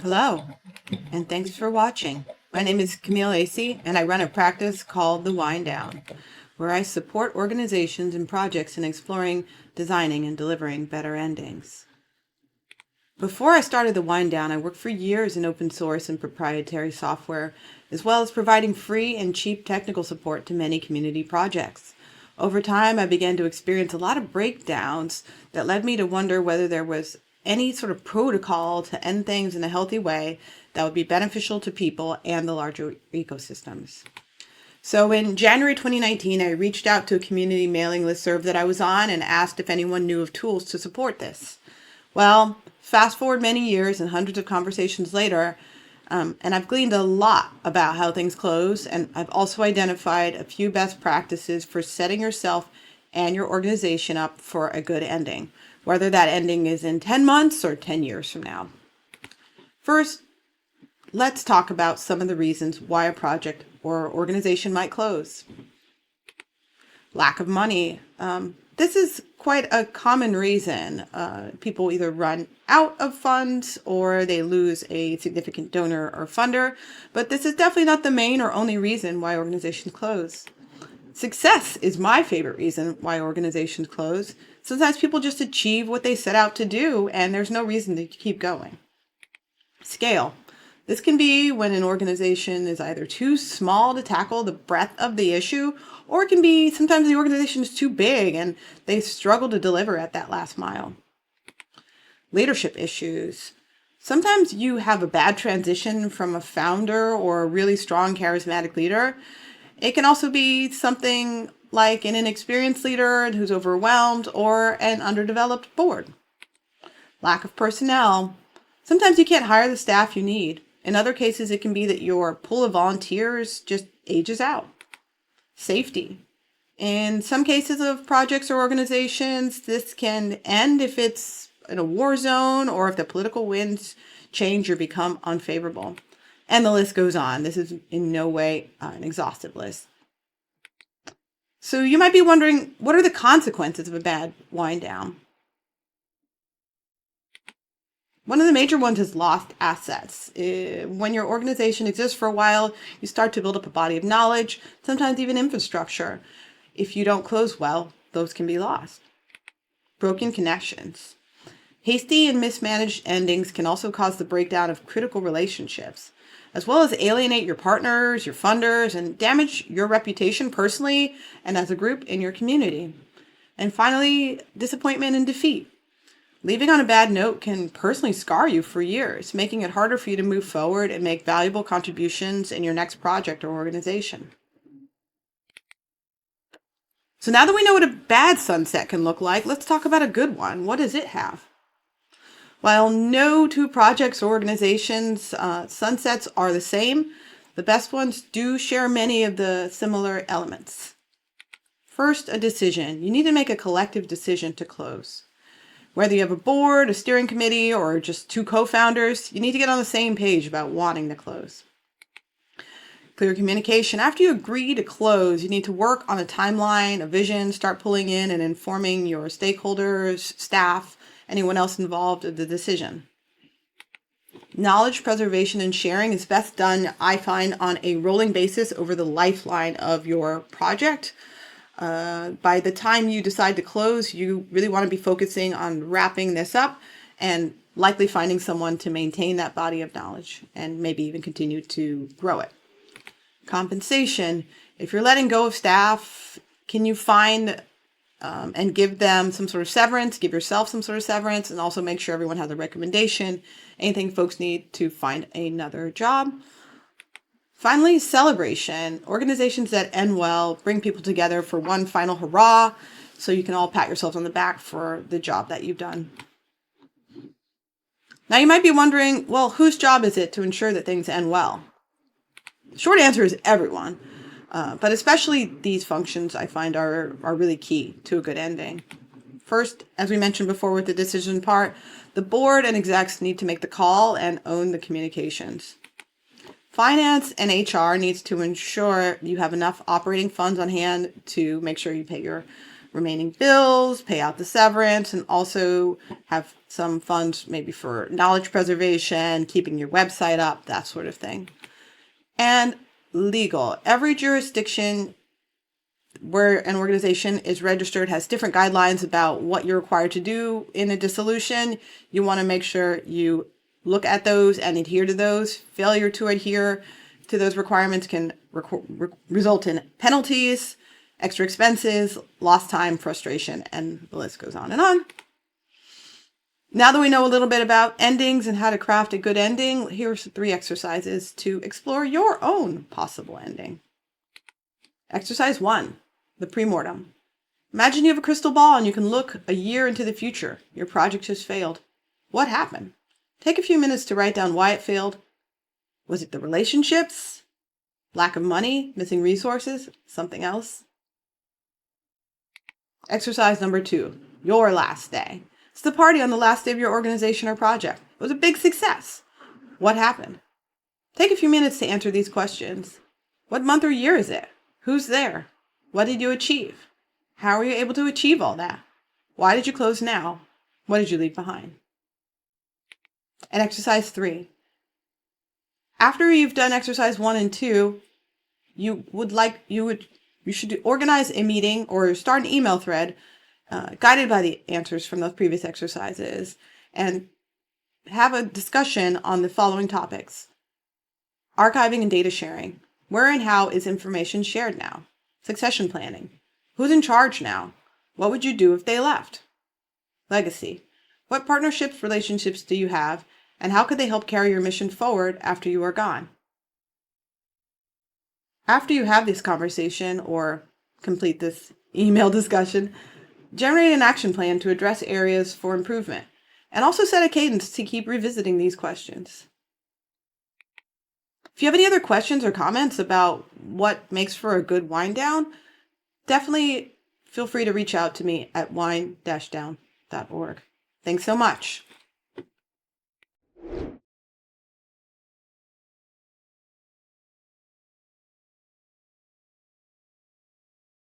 Hello, and thanks for watching. My name is Camille Acey, and I run a practice called The Wind Down, where I support organizations and projects in exploring, designing, and delivering better endings. Before I started The Wind Down, I worked for years in open source and proprietary software, as well as providing free and cheap technical support to many community projects. Over time, I began to experience a lot of breakdowns that led me to wonder whether there was any sort of protocol to end things in a healthy way that would be beneficial to people and the larger ecosystems. So in January 2019, I reached out to a community mailing listserv that I was on and asked if anyone knew of tools to support this. Well, fast forward many years and hundreds of conversations later, and I've gleaned a lot about how things close, and I've also identified a few best practices for setting yourself and your organization up for a good ending, whether that ending is in 10 months or 10 years from now. First, let's talk about some of the reasons why a project or organization might close. Lack of money. This is quite a common reason. People either run out of funds or they lose a significant donor or funder, but this is definitely not the main or only reason why organizations close. Success is my favorite reason why organizations close. Sometimes people just achieve what they set out to do and there's no reason to keep going. Scale. This can be when an organization is either too small to tackle the breadth of the issue, or it can be sometimes the organization is too big and they struggle to deliver at that last mile. Leadership issues. Sometimes you have a bad transition from a founder or a really strong charismatic leader. It can also be something like an inexperienced leader who's overwhelmed or an underdeveloped board. Lack of personnel. Sometimes you can't hire the staff you need. In other cases, it can be that your pool of volunteers just ages out. Safety. In some cases of projects or organizations, this can end if it's in a war zone or if the political winds change or become unfavorable. And the list goes on. This is in no way an exhaustive list. So you might be wondering, what are the consequences of a bad wind down? One of the major ones is lost assets. When your organization exists for a while, you start to build up a body of knowledge, sometimes even infrastructure. If you don't close well, those can be lost. Broken connections. Hasty and mismanaged endings can also cause the breakdown of critical relationships, as well as alienate your partners, your funders, and damage your reputation personally and as a group in your community. And finally, disappointment and defeat. Leaving on a bad note can personally scar you for years, making it harder for you to move forward and make valuable contributions in your next project or organization. So now that we know what a bad sunset can look like, let's talk about a good one. What does it have? While no two projects or organizations' sunsets are the same, the best ones do share many of the similar elements. First, a decision. You need to make a collective decision to close. Whether you have a board, a steering committee, or just two co-founders, you need to get on the same page about wanting to close. Clear communication. After you agree to close, you need to work on a timeline, a vision, start pulling in and informing your stakeholders, staff, anyone else involved in the decision. Knowledge preservation and sharing is best done, I find, on a rolling basis over the lifeline of your project. By the time you decide to close, you really want to be focusing on wrapping this up and likely finding someone to maintain that body of knowledge and maybe even continue to grow it. Compensation. If you're letting go of staff, can you find and give them some sort of severance, give yourself some sort of severance, and also make sure everyone has a recommendation, anything folks need to find another job. Finally, celebration. Organizations that end well bring people together for one final hurrah, so you can all pat yourselves on the back for the job that you've done. Now you might be wondering, well, whose job is it to ensure that things end well? The short answer is everyone, but especially these functions I find are really key to a good ending. First, as we mentioned before with the decision part, the board and execs need to make the call and own the communications. Finance and HR needs to ensure you have enough operating funds on hand to make sure you pay your remaining bills, pay out the severance, and also have some funds maybe for knowledge preservation, keeping your website up, that sort of thing. And legal. Every jurisdiction where an organization is registered has different guidelines about what you're required to do in a dissolution. You want to make sure you look at those and adhere to those. Failure to adhere to those requirements can result in penalties, extra expenses, lost time, frustration, and the list goes on and on. Now that we know a little bit about endings and how to craft a good ending, here's 3 exercises to explore your own possible ending. Exercise 1, the premortem. Imagine you have a crystal ball and you can look a year into the future. Your project has failed. What happened? Take a few minutes to write down why it failed. Was it the relationships? Lack of money? Missing resources? Something else? Exercise number 2, your last day. It's the party on the last day of your organization or project. It was a big success. What happened? Take a few minutes to answer these questions. What month or year is it? Who's there? What did you achieve? How were you able to achieve all that? Why did you close now? What did you leave behind? And exercise 3. After you've done exercise 1 and 2, you should organize a meeting or start an email thread guided by the answers from those previous exercises and have a discussion on the following topics. Archiving and data sharing. Where and how is information shared now? Succession planning. Who's in charge now? What would you do if they left? Legacy. What partnerships, relationships do you have, and how could they help carry your mission forward after you are gone? After you have this conversation or complete this email discussion, generate an action plan to address areas for improvement, and also set a cadence to keep revisiting these questions. If you have any other questions or comments about what makes for a good wind down, definitely feel free to reach out to me at wind-down.org. Thanks so much.